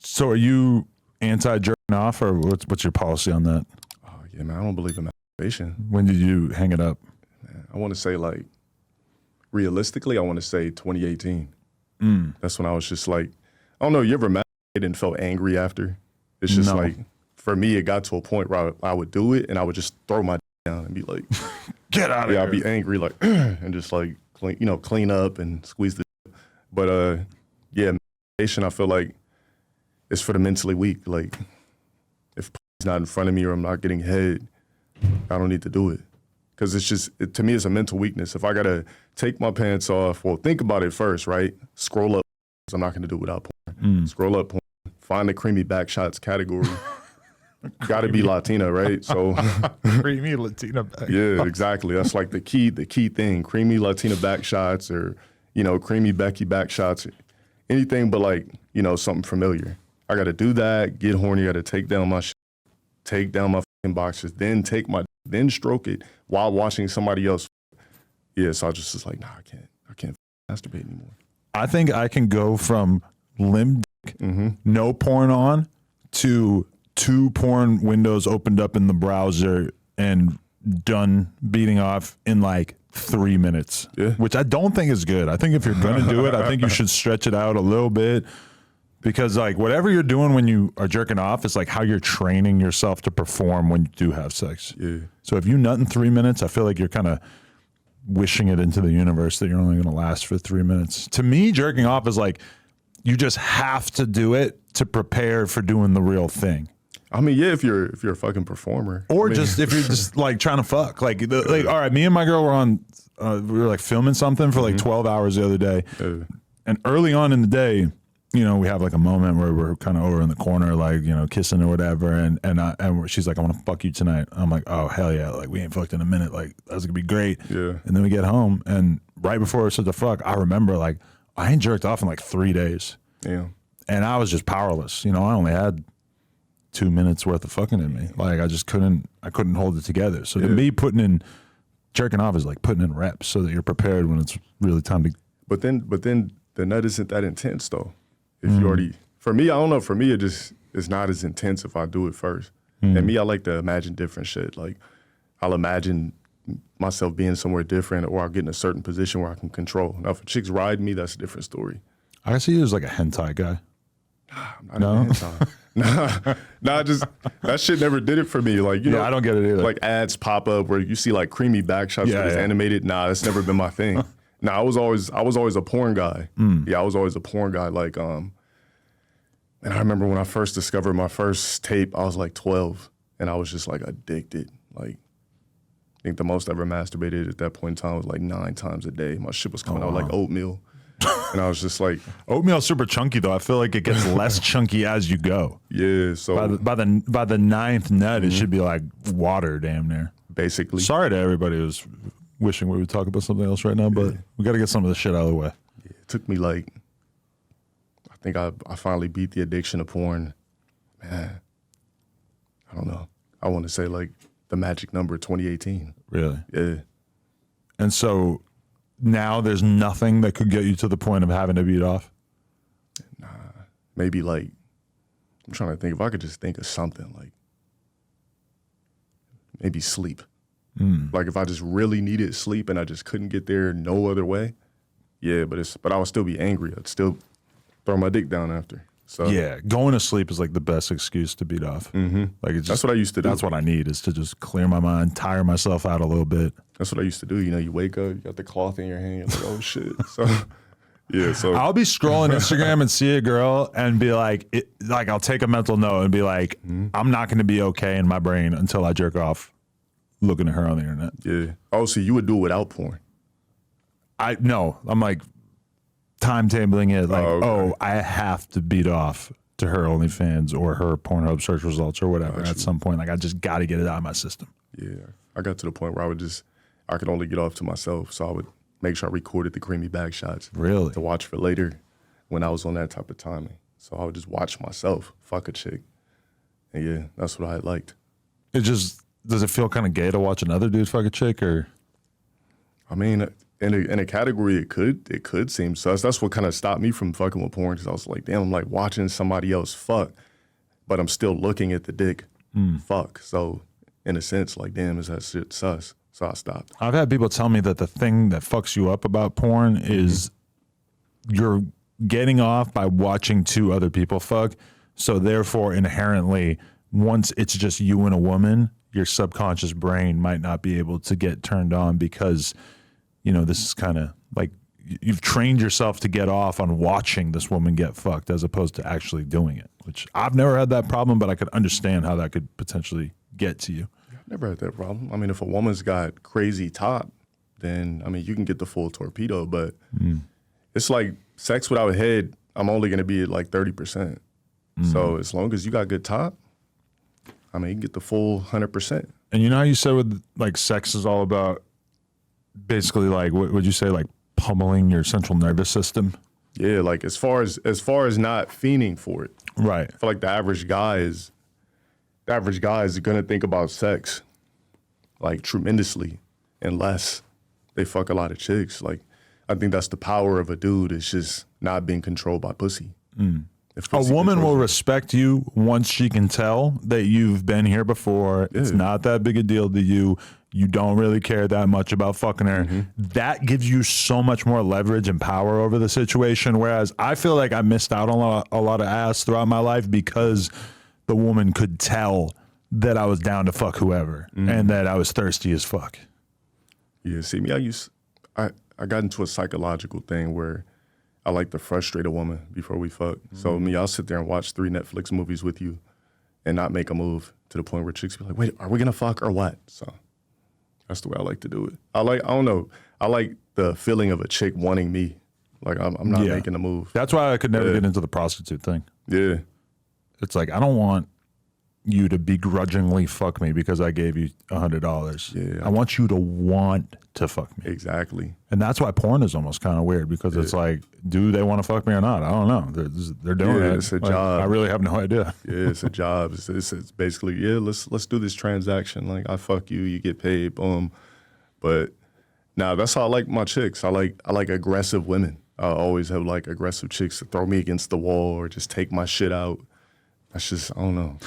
So are you anti-jerking off, or what's your policy on that? Oh, yeah, man, I don't believe in masturbation. When did you hang it up? Man, I want to say, like, realistically, I want to say 2018. That's when I was just like, I don't know, you ever masturbated and felt angry after? It's just No. like, for me, it got to a point where I would do it and I would just throw my down and be like, Get out of yeah, here. I'd be angry, like, and just like, clean up and squeeze the. But yeah, masturbation, I feel like it's for the mentally weak. Like, if he's not in front of me or I'm not getting head, I don't need to do it. Because it's just, to me, it's a mental weakness. If I got to take my pants off, well, think about it first, right? Scroll up. I'm not going to do it without porn. Scroll up porn. Find the creamy back shots category. Got to be Latina, right? So Creamy Latina back. yeah, exactly. That's like the key thing. Creamy Latina back shots, or, creamy Becky back shots. Anything but, like, something familiar. I got to do that, get horny, got to take down my take down my fucking boxers, then then stroke it while watching somebody else. Yeah, so I just was like, nah, I can't masturbate anymore. I think I can go from limp dick, no porn on, to 2 porn windows opened up in the browser and done beating off in like 3 minutes. Yeah. Which I don't think is good. I think if you're gonna do it, I think you should stretch it out a little bit, because like whatever you're doing when you are jerking off is like how you're training yourself to perform when you do have sex. Yeah. So if you nut in 3 minutes, I feel like you're kind of wishing it into the universe that you're only going to last for 3 minutes. To me, jerking off is like you just have to do it to prepare for doing the real thing. I mean, yeah, if you're a fucking performer, Or I mean, just if you're just like trying to fuck. Like all right, me and my girl were on, we were like filming something for like 12 hours the other day. And early on in the day, we have like a moment where we're kind of over in the corner, like, kissing or whatever. And she's like, I want to fuck you tonight. I'm like, oh, hell yeah. Like, we ain't fucked in a minute. Like, that's going to be great. Yeah. And then we get home. And right before we said the fuck, I remember, like, I ain't jerked off in like 3 days. Yeah. And I was just powerless. I only had 2 minutes worth of fucking in me. Like, I couldn't hold it together. So to me, jerking off is like putting in reps so that you're prepared when it's really time to. But then the nut isn't that intense though. If you already, for me, I don't know. For me, it just is not as intense if I do it first. And me, I like to imagine different shit. Like, I'll imagine myself being somewhere different, or I'll get in a certain position where I can control. Now, if a chick's riding me, that's a different story. I see you as like a hentai guy. No, nah, just that shit never did it for me. Like, I don't get it either. Like ads pop up where you see like creamy back shots that is animated. Nah, that's never been my thing. Nah, I was always a porn guy. Yeah, I was always a porn guy. Like, and I remember when I first discovered my first tape, I was like 12, and I was just like addicted. Like, I think the most I ever masturbated at that point in time was like 9 times a day. My shit was coming out like oatmeal. And I was just like, oatmeal's super chunky though. I feel like it gets less chunky as you go. yeah. So By the 9th nut, it should be like water, damn near. basically, Sorry to everybody who's wishing we would talk about something else right now, but we got to get some of this shit out of the way. it took me like, I think I finally beat the addiction to porn. Man, I don't know. I want to say like the magic number 2018. Really. Yeah. And so now there's nothing that could get you to the point of having to beat off. Maybe like, I'm trying to think if I could just think of something like maybe sleep. Like if I just really needed sleep and I just couldn't get there no other way. Yeah, but I would still be angry. I'd still throw my dick down after. So Yeah, going to sleep is like the best excuse to beat off. Like it's just, that's what I used to do. That's what I need, is to just clear my mind, tire myself out a little bit. That's what I used to do. You wake up, you got the cloth in your hand, you're like, oh shit. So yeah, so I'll be scrolling Instagram and see a girl and be like, I'll take a mental note and be like, I'm not going to be okay in my brain until I jerk off looking at her on the internet. yeah. Oh, so you would do it without porn. I'm like timetabling it like, okay. I have to beat off to her OnlyFans or her Pornhub search results or whatever at some point. Like, I just got to get it out of my system. Yeah. I got to the point where I could only get off to myself. So I would make sure I recorded the creamy back shots. Really? To watch for later when I was on that type of timing. So I would just watch myself fuck a chick. And yeah, that's what I liked. Does it feel kind of gay to watch another dude fuck a chick, or? I mean, in a category it could seem sus. That's what kind of stopped me from fucking with porn, because I was like, damn, I'm like watching somebody else fuck, but I'm still looking at the dick fuck. So in a sense, like, damn, is that shit sus? So I stopped. I've had people tell me that the thing that fucks you up about porn is you're getting off by watching two other people fuck. So therefore, inherently, once it's just you and a woman, your subconscious brain might not be able to get turned on because, you know, this is kind of like you've trained yourself to get off on watching this woman get fucked as opposed to actually doing it, which I've never had that problem, but I could understand how that could potentially get to you. I've never had that problem. I mean, if a woman's got crazy top, then, I mean, you can get the full torpedo, but it's like sex without head, I'm only going to be at like 30%. So as long as you got good top, I mean, you can get the full 100%. And you know how you said with like sex is all about basically like, what would you say, like pummeling your central nervous system? Yeah, like as far as not fiending for it. Right. I feel like the average guy is gonna think about sex like tremendously unless they fuck a lot of chicks. Like, I think that's the power of a dude, is just not being controlled by pussy. If A pussy woman will controls respect you once she can tell that you've been here before. It's not that big a deal to you. You don't really care that much about fucking her. That gives you so much more leverage and power over the situation. Whereas I feel like I missed out on a lot of ass throughout my life because the woman could tell that I was down to fuck whoever and that I was thirsty as fuck. Yeah, see me, I got into a psychological thing where I like to frustrate a woman before we fuck. So I'll sit there and watch 3 Netflix movies with you and not make a move, to the point where chicks be like, wait, are we gonna fuck or what? So that's the way I like to do it. I don't know. I like the feeling of a chick wanting me. Like, I'm not making a move. That's why I could never get into the prostitute thing. Yeah. It's like, I don't want you to begrudgingly fuck me because I gave you $100. Yeah. I want you to want to fuck me. Exactly. And that's why porn is almost kind of weird, because it's like, do they want to fuck me or not? I don't know. They're doing it. It's a Like, job. I really have no idea. Yeah, it's a job. It's basically, let's do this transaction. Like, I fuck you, you get paid, boom. But that's how I like my chicks. I like aggressive women. I always have like aggressive chicks to throw me against the wall or just take my shit out. That's just, I don't know.